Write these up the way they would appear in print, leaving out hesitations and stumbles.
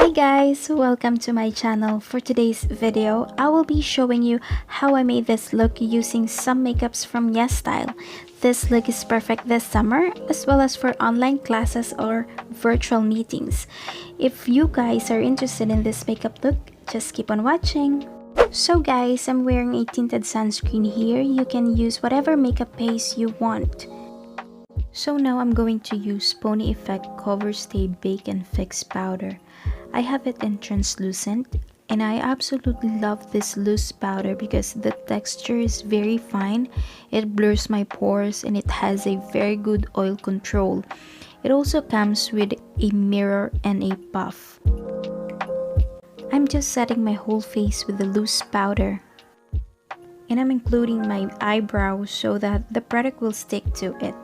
Hey guys, welcome to my channel. For today's video, I will be showing you how I made this look using some makeups from YesStyle. This look is perfect this summer as well as for online classes or virtual meetings. If you guys are interested in this makeup look, just keep on watching. So guys, I'm wearing a tinted sunscreen here. You can use whatever makeup base you want. So now I'm going to use Pony Effect Cover Stay Bake and Fix powder. I have it in translucent and I absolutely love this loose powder because the texture is very fine, it blurs my pores, and it has a very good oil control. It also comes with a mirror and a puff. I'm just setting my whole face with the loose powder. And I'm including my eyebrows so that the product will stick to it.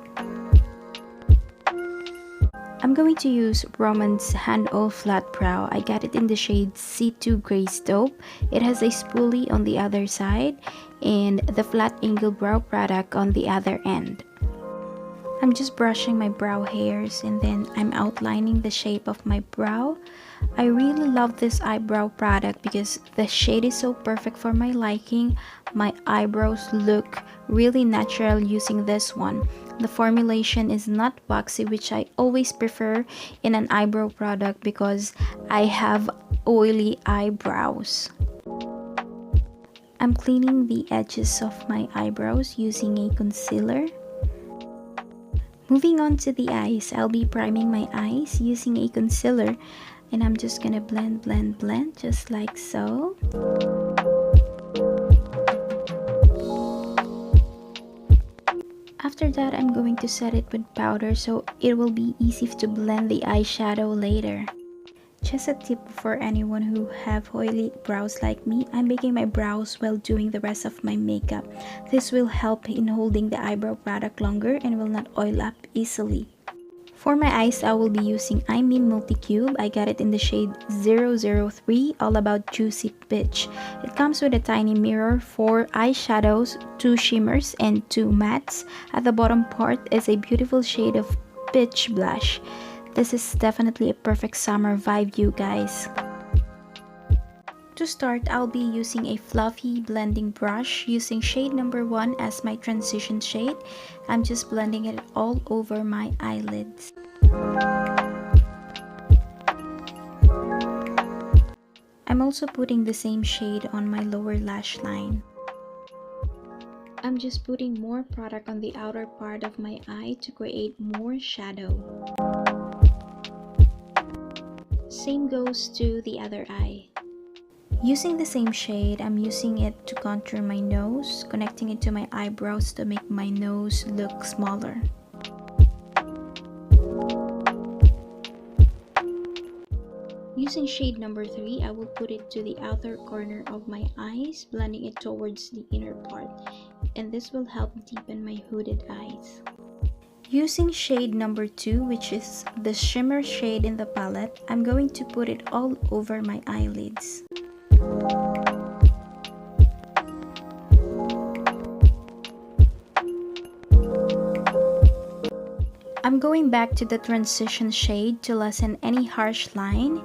I'm going to use Roman's Hand Oil Flat Brow. I got it in the shade C2 Gray Taupe. It has a spoolie on the other side and the flat angle brow product on the other end. I'm just brushing my brow hairs and then I'm outlining the shape of my brow. I really love this eyebrow product because the shade is so perfect for my liking. My eyebrows look really natural using this one. The formulation is not waxy, which I always prefer in an eyebrow product because I have oily eyebrows. I'm cleaning the edges of my eyebrows using a concealer. Moving on to the eyes, I'll be priming my eyes using a concealer and I'm just gonna blend just like so. After that, I'm going to set it with powder so it will be easy to blend the eyeshadow later. Just a tip for anyone who have oily brows like me, I'm making my brows while doing the rest of my makeup. This will help in holding the eyebrow product longer and will not oil up easily. For my eyes, I will be using Multi-Cube. I got it in the shade 003, all about Juicy Peach. It comes with a tiny mirror, 4 eyeshadows, 2 shimmers, and 2 mattes. At the bottom part is a beautiful shade of peach blush. This is definitely a perfect summer vibe, you guys. To start, I'll be using a fluffy blending brush using shade number 1 as my transition shade. I'm just blending it all over my eyelids. I'm also putting the same shade on my lower lash line. I'm just putting more product on the outer part of my eye to create more shadow. Same goes to the other eye. Using the same shade, I'm using it to contour my nose, connecting it to my eyebrows to make my nose look smaller. Using shade number 3, I will put it to the outer corner of my eyes, blending it towards the inner part, and this will help deepen my hooded eyes. Using shade number 2, which is the shimmer shade in the palette, I'm going to put it all over my eyelids. I'm going back to the transition shade to lessen any harsh line.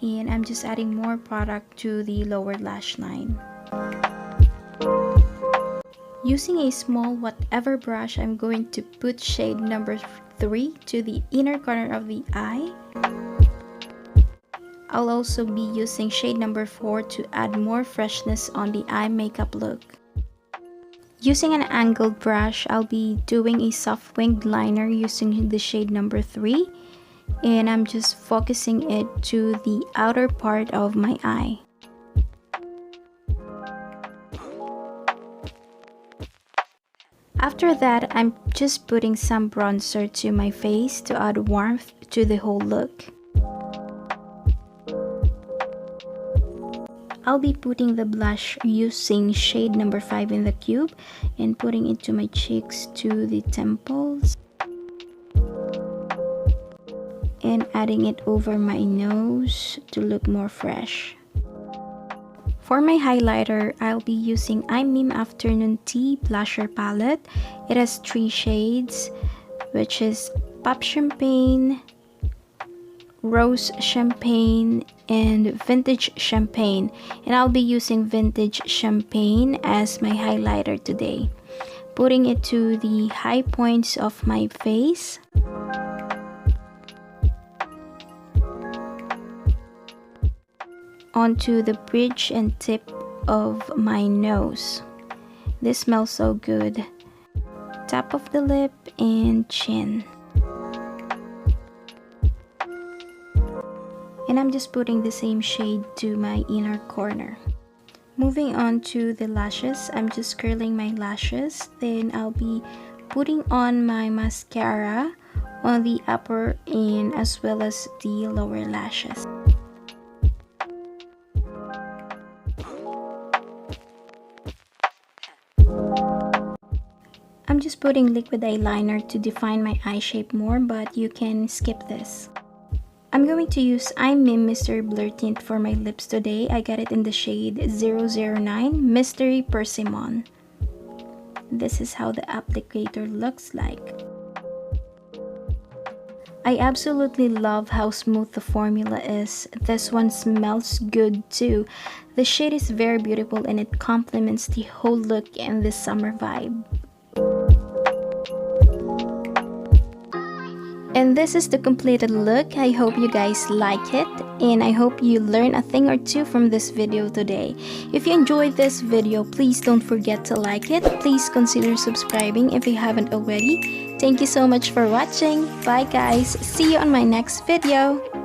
And I'm just adding more product to the lower lash line. Using a small whatever brush, I'm going to put shade number 3 to the inner corner of the eye. I'll also be using shade number 4 to add more freshness on the eye makeup look. Using an angled brush, I'll be doing a soft winged liner using the shade number 3. And I'm just focusing it to the outer part of my eye. After that, I'm just putting some bronzer to my face to add warmth to the whole look. I'll be putting the blush using shade number 5 in the cube and putting it to my cheeks, to the temples, and adding it over my nose to look more fresh. For my highlighter, I'll be using Afternoon Tea Blusher Palette. It has 3 shades, which is Pop Champagne, rose champagne, and vintage champagne, and I'll be using vintage champagne as my highlighter today, putting it to the high points of my face, onto the bridge and tip of my nose. This smells so good. Top of the lip and chin. And I'm just putting the same shade to my inner corner. Moving on to the lashes, I'm just curling my lashes. Then I'll be putting on my mascara on the upper and as well as the lower lashes. I'm just putting liquid eyeliner to define my eye shape more, but you can skip this. I'm going to use I'm Mr. Blur Tint for my lips today. I got it in the shade 009 Mystery Persimmon. This is how the applicator looks like. I absolutely love how smooth the formula is. This one smells good too. The shade is very beautiful and it complements the whole look and the summer vibe. And this is the completed look. I hope you guys like it, and I hope you learn a thing or two from this video today. If you enjoyed this video, please don't forget to like it. Please consider subscribing if you haven't already. Thank you so much for watching. Bye guys. See you on my next video.